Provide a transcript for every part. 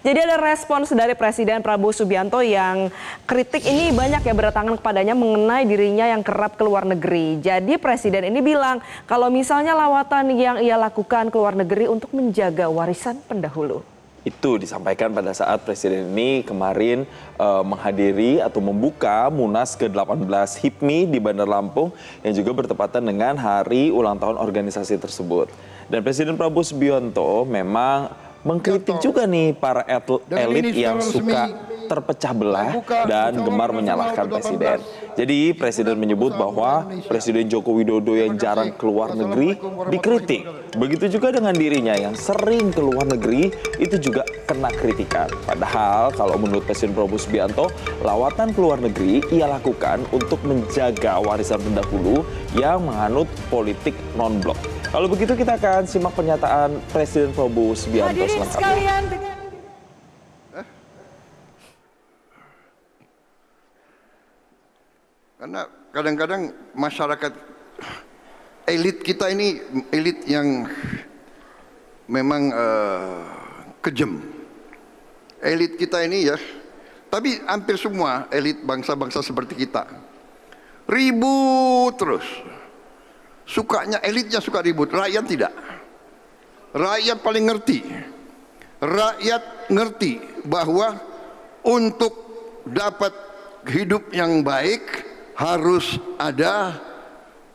Jadi ada respons dari Presiden Prabowo Subianto yang kritik ini banyak ya berdatangan kepadanya mengenai dirinya yang kerap ke luar negeri. Jadi Presiden ini bilang kalau misalnya lawatan yang ia lakukan ke luar negeri untuk menjaga warisan pendahulu. Itu disampaikan pada saat Presiden ini kemarin menghadiri atau membuka Munas ke-18 HIPMI di Bandar Lampung yang juga bertepatan dengan hari ulang tahun organisasi tersebut. Dan Presiden Prabowo Subianto memang mengkritik juga nih para elit yang suka terpecah belah dan gemar menyalahkan Presiden. Jadi Presiden menyebut bahwa Presiden Joko Widodo yang jarang keluar negeri dikritik. Begitu juga dengan dirinya yang sering keluar negeri itu juga kena kritikan. Padahal kalau menurut Presiden Prabowo Subianto, lawatan keluar negeri ia lakukan untuk menjaga warisan pendahulu yang menganut politik non-blok. Kalau begitu kita akan simak pernyataan Presiden Prabowo Subianto selengkapnya. Karena kadang-kadang masyarakat elit kita ini elit yang memang kejam. Elit kita ini ya, tapi hampir semua elit bangsa-bangsa seperti kita ribut terus. Sukanya elitnya suka ribut, rakyat tidak. Rakyat paling ngerti. Rakyat ngerti bahwa untuk dapat hidup yang baik harus ada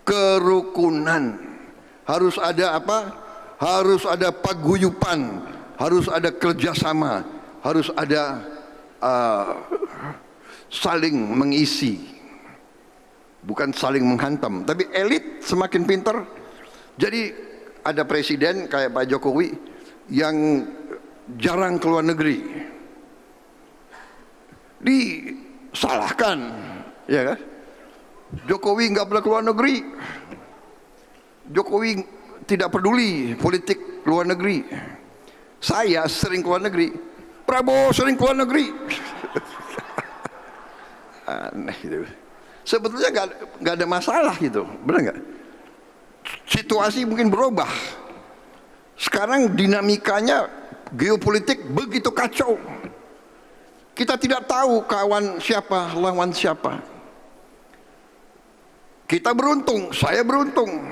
kerukunan, harus ada apa? Harus ada paguyupan, harus ada kerjasama, harus ada saling mengisi, bukan saling menghantam. Tapi elit semakin pintar. Jadi ada presiden kayak Pak Jokowi yang jarang keluar negeri, disalahkan, ya kan? Jokowi nggak pernah keluar negeri. Jokowi tidak peduli politik luar negeri. Saya sering keluar negeri. Prabowo sering keluar negeri. Aneh gitu. Sebetulnya nggak ada masalah gitu, benar nggak? Situasi mungkin berubah. Sekarang dinamikanya geopolitik begitu kacau. Kita tidak tahu kawan siapa, lawan siapa. Kita beruntung, saya beruntung.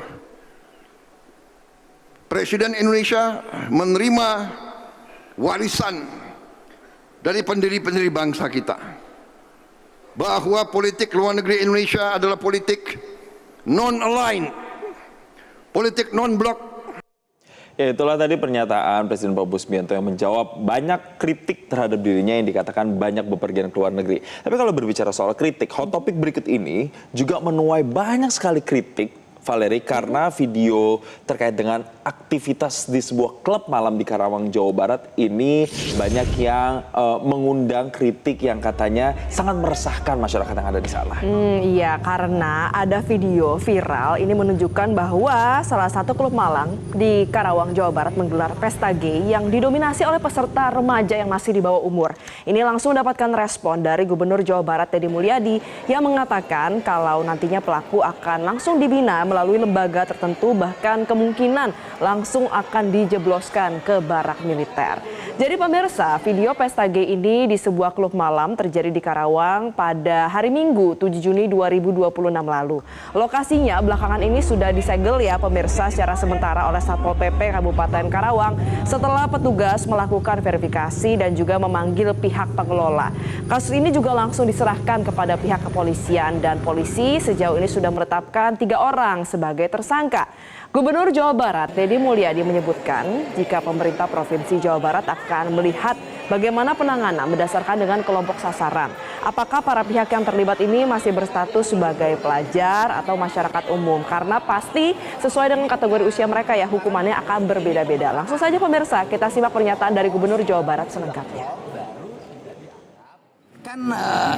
Presiden Indonesia menerima warisan dari pendiri-pendiri bangsa kita. Bahwa politik luar negeri Indonesia adalah politik non-aligned, politik non-blok. Ya, itulah tadi pernyataan Presiden Prabowo Subianto yang menjawab banyak kritik terhadap dirinya yang dikatakan banyak bepergian ke luar negeri. Tapi kalau berbicara soal kritik, hot topic berikut ini juga menuai banyak sekali kritik, Valeri, karena video terkait dengan aktivitas di sebuah klub malam di Karawang, Jawa Barat ini banyak yang mengundang kritik yang katanya sangat meresahkan masyarakat yang ada di sana. Iya, karena ada video viral ini menunjukkan bahwa salah satu klub malam di Karawang, Jawa Barat menggelar pesta gay yang didominasi oleh peserta remaja yang masih di bawah umur. Ini langsung mendapatkan respon dari Gubernur Jawa Barat Deddy Mulyadi yang mengatakan kalau nantinya pelaku akan langsung dibina melalui lembaga tertentu, bahkan kemungkinan langsung akan dijebloskan ke barak militer. Jadi pemirsa, video pesta gay ini di sebuah klub malam terjadi di Karawang pada hari Minggu 7 Juni 2026 lalu. Lokasinya belakangan ini sudah disegel ya pemirsa secara sementara oleh Satpol PP Kabupaten Karawang setelah petugas melakukan verifikasi dan juga memanggil pihak pengelola. Kasus ini juga langsung diserahkan kepada pihak kepolisian dan polisi sejauh ini sudah menetapkan 3 orang sebagai tersangka. Gubernur Jawa Barat Deddy Mulyadi menyebutkan jika pemerintah Provinsi Jawa Barat akan melihat bagaimana penanganan berdasarkan dengan kelompok sasaran. Apakah para pihak yang terlibat ini masih berstatus sebagai pelajar atau masyarakat umum? Karena pasti sesuai dengan kategori usia mereka ya hukumannya akan berbeda-beda. Langsung saja pemirsa kita simak pernyataan dari Gubernur Jawa Barat selengkapnya. Kan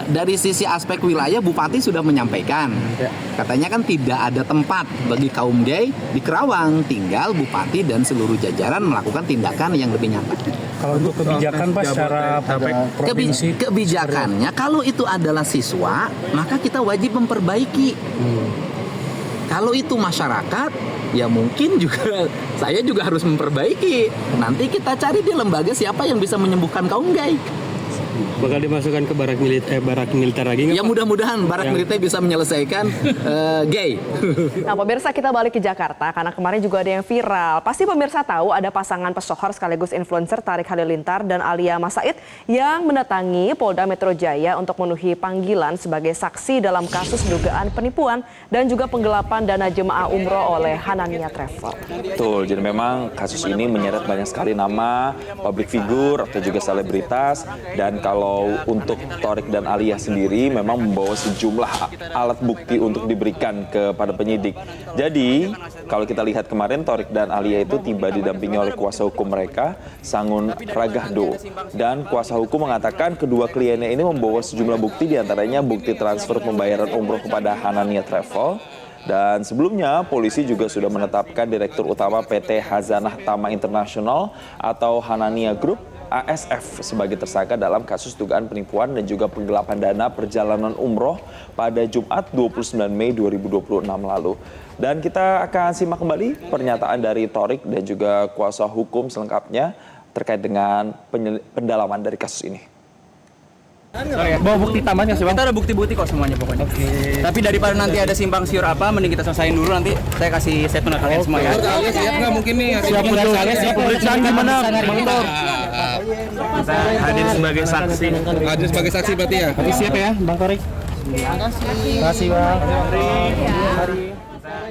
dari sisi aspek wilayah Bupati sudah menyampaikan, katanya kan tidak ada tempat bagi kaum gay di Karawang, tinggal Bupati dan seluruh jajaran melakukan tindakan yang lebih nyata. Kalau untuk kebijakan Pak secara provinsi, kebijakannya kalau itu adalah siswa, maka kita wajib memperbaiki. Kalau itu masyarakat, ya mungkin juga saya juga harus memperbaiki. Nanti kita cari di lembaga siapa yang bisa menyembuhkan kaum gay. Bakal dimasukkan ke barak militer lagi nggak, Ya Pak? mudah-mudahan barak militer bisa menyelesaikan gay. Nah, pemirsa, kita balik ke Jakarta karena kemarin juga ada yang viral. Pasti pemirsa tahu ada pasangan pesohor sekaligus influencer Tarik Halilintar dan Alia Mas Said yang mendatangi Polda Metro Jaya untuk memenuhi panggilan sebagai saksi dalam kasus dugaan penipuan dan juga penggelapan dana jemaah umroh oleh Hanania Travel. Betul, jadi memang kasus ini menyeret banyak sekali nama public figure atau juga selebritas. Dan kalau untuk Torik dan Alia sendiri memang membawa sejumlah alat bukti untuk diberikan kepada penyidik. Jadi kalau kita lihat kemarin Torik dan Alia itu tiba didampingi oleh kuasa hukum mereka, Sangun Ragahdo. Dan kuasa hukum mengatakan kedua kliennya ini membawa sejumlah bukti, diantaranya bukti transfer pembayaran umroh kepada Hanania Travel. Dan sebelumnya polisi juga sudah menetapkan Direktur Utama PT Hazanah Tama International atau Hanania Group ASF sebagai tersangka dalam kasus dugaan penipuan dan juga penggelapan dana perjalanan umroh pada Jumat 29 Mei 2026 lalu. Dan kita akan simak kembali pernyataan dari Torik dan juga kuasa hukum selengkapnya terkait dengan pendalaman dari kasus ini. Bawa bukti tambahan nggak sih, Bang? Kita ada bukti-bukti kok semuanya pokoknya. Tapi daripada nanti ada simpang siur apa, mending kita selesaiin dulu, nanti saya kasih statement kalian semua ya. Siap nggak mungkin nih? Siap pemeriksaan gimana, Bang Tor? Kita hadir sebagai saksi. Hadir sebagai saksi berarti ya? Berarti siap ya, Bang Torik? Terima kasih, Bang.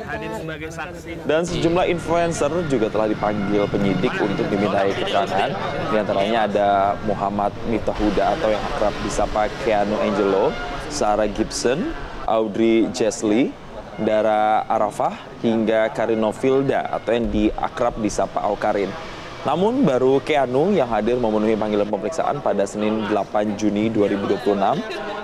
Hadir sebagai saksi. Dan sejumlah influencer juga telah dipanggil penyidik untuk dimintai keterangan. Di antaranya ada Muhammad Miftahhuda atau yang akrab disapa Keanu Angelo, Sarah Gibson, Audrey Jesli, Dara Arafah, hingga Karino Filda atau yang akrab disapa Aukarin. Namun baru Keanu yang hadir memenuhi panggilan pemeriksaan pada Senin 8 Juni 2026.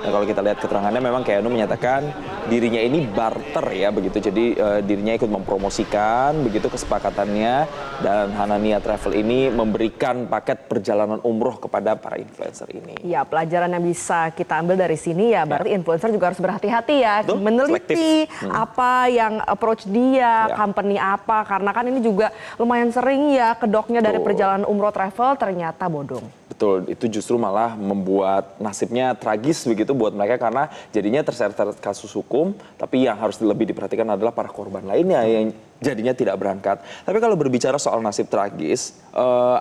Nah, kalau kita lihat keterangannya memang Keanu menyatakan dirinya ini barter ya begitu. Jadi dirinya ikut mempromosikan begitu kesepakatannya, dan Hanania Travel ini memberikan paket perjalanan umroh kepada para influencer ini. Ya, pelajaran yang bisa kita ambil dari sini ya, berarti influencer juga harus berhati-hati ya, Betul, meneliti apa yang approach dia, Ya. company apa, karena kan ini juga lumayan sering ya kedoknya dari Betul. perjalanan umroh travel ternyata bodong. Betul, itu justru malah membuat nasibnya tragis begitu buat mereka karena jadinya terseret kasus hukum, tapi yang harus lebih diperhatikan adalah para korban lainnya yang jadinya tidak berangkat. Tapi kalau berbicara soal nasib tragis,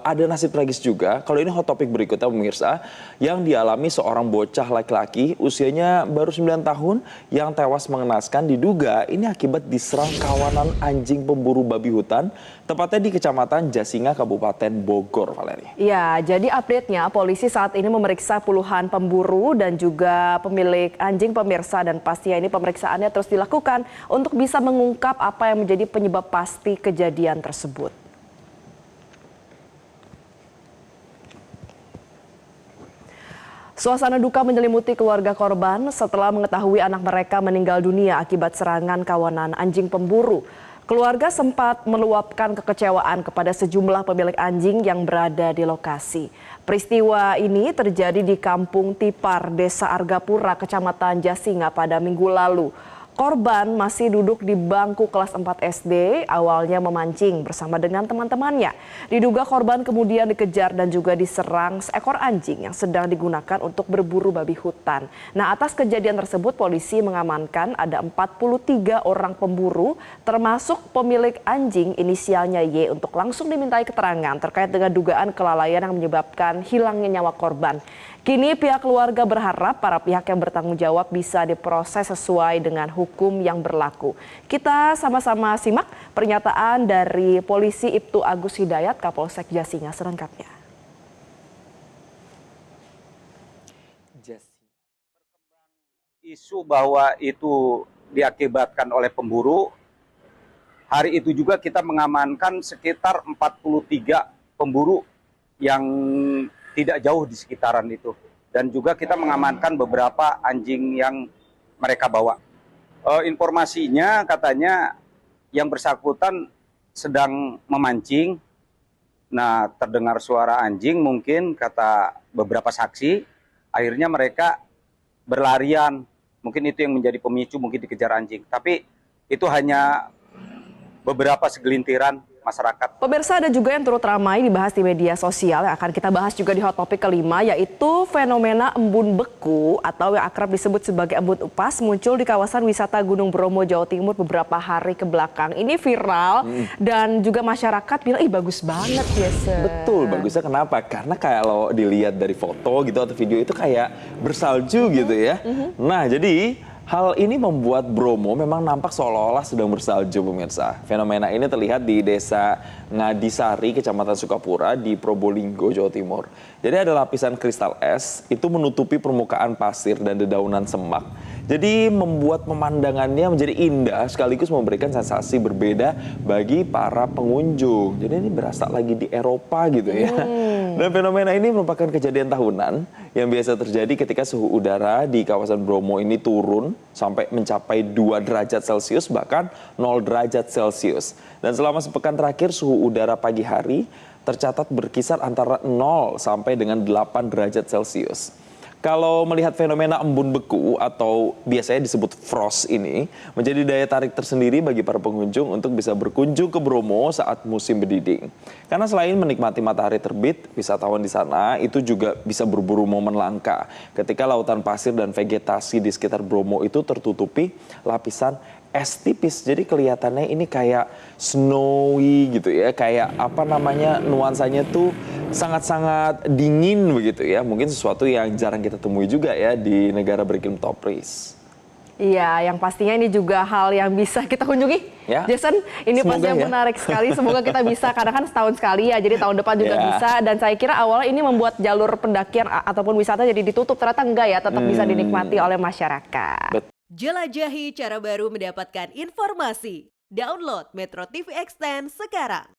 ada nasib tragis juga. Kalau ini hot topic berikutnya pemirsa, yang dialami seorang bocah laki-laki usianya baru 9 tahun yang tewas mengenaskan, diduga ini akibat diserang kawanan anjing pemburu babi hutan, tepatnya di Kecamatan Jasinga, Kabupaten Bogor, Valeri. Ya, jadi update-nya polisi saat ini memeriksa puluhan pemburu dan juga pemilik anjing pemirsa, dan pastinya ini pemeriksaannya terus dilakukan untuk bisa mengungkap apa yang menjadi penyebab pasti kejadian tersebut. Suasana duka menyelimuti keluarga korban setelah mengetahui anak mereka meninggal dunia akibat serangan kawanan anjing pemburu. Keluarga sempat meluapkan kekecewaan kepada sejumlah pemilik anjing yang berada di lokasi. Peristiwa ini terjadi di Kampung Tipar, Desa Argapura, Kecamatan Jasinga pada Minggu lalu. Korban masih duduk di bangku kelas 4 SD, awalnya memancing bersama dengan teman-temannya. Diduga korban kemudian dikejar dan juga diserang seekor anjing yang sedang digunakan untuk berburu babi hutan. Nah, atas kejadian tersebut polisi mengamankan ada 43 orang pemburu, termasuk pemilik anjing inisialnya Y, untuk langsung dimintai keterangan terkait dengan dugaan kelalaian yang menyebabkan hilangnya nyawa korban. Kini pihak keluarga berharap para pihak yang bertanggung jawab bisa diproses sesuai dengan hukum yang berlaku. Kita sama-sama simak pernyataan dari polisi Ibtu Agus Hidayat, Kapolsek Jasinga selengkapnya. Isu bahwa itu diakibatkan oleh pemburu, hari itu juga kita mengamankan sekitar 43 pemburu yang tidak jauh di sekitaran itu. Dan juga kita mengamankan beberapa anjing yang mereka bawa. Informasinya katanya yang bersangkutan sedang memancing. Nah, terdengar suara anjing mungkin kata beberapa saksi. Akhirnya mereka berlarian. Mungkin itu yang menjadi pemicu, mungkin dikejar anjing. Tapi itu hanya beberapa segelintiran masyarakat. Pemirsa, ada juga yang turut ramai dibahas di media sosial yang akan kita bahas juga di Hot Topic kelima, yaitu fenomena embun beku atau yang akrab disebut sebagai embun upas muncul di kawasan wisata Gunung Bromo, Jawa Timur beberapa hari ke belakang. Ini viral dan juga masyarakat bilang, ih bagus banget ya. Betul, bagusnya kenapa? Karena kalau dilihat dari foto gitu atau video itu kayak bersalju gitu ya. Nah, jadi hal ini membuat Bromo memang nampak seolah-olah sedang bersalju, pemirsa. Fenomena ini terlihat di Desa Ngadisari, Kecamatan Sukapura di Probolinggo, Jawa Timur. Jadi ada lapisan kristal es itu menutupi permukaan pasir dan dedaunan semak. Jadi membuat pemandangannya menjadi indah sekaligus memberikan sensasi berbeda bagi para pengunjung. Jadi ini berasa lagi di Eropa gitu ya. Dan fenomena ini merupakan kejadian tahunan yang biasa terjadi ketika suhu udara di kawasan Bromo ini turun sampai mencapai 2 derajat Celcius bahkan 0 derajat Celcius. Dan selama sepekan terakhir suhu udara pagi hari tercatat berkisar antara 0 sampai dengan 8 derajat Celcius. Kalau melihat fenomena embun beku atau biasanya disebut frost ini menjadi daya tarik tersendiri bagi para pengunjung untuk bisa berkunjung ke Bromo saat musim berdiding. Karena selain menikmati matahari terbit, wisatawan di sana itu juga bisa berburu momen langka ketika lautan pasir dan vegetasi di sekitar Bromo itu tertutupi lapisan es tipis. Jadi kelihatannya ini kayak snowy gitu ya, kayak apa namanya, nuansanya tuh sangat-sangat dingin begitu ya. Mungkin sesuatu yang jarang kita temui juga ya di negara beriklim tropis. Iya, yang pastinya ini juga hal yang bisa kita kunjungi. Ya. Jason, ini Semoga pastinya ya. menarik sekali. Semoga kita bisa, karena kan setahun sekali ya, jadi tahun depan juga Ya. bisa. Dan saya kira awalnya ini membuat jalur pendakian ataupun wisata jadi ditutup. Ternyata enggak ya, tetap bisa dinikmati oleh masyarakat. Jelajahi cara baru mendapatkan informasi. Download Metro TV Extend sekarang.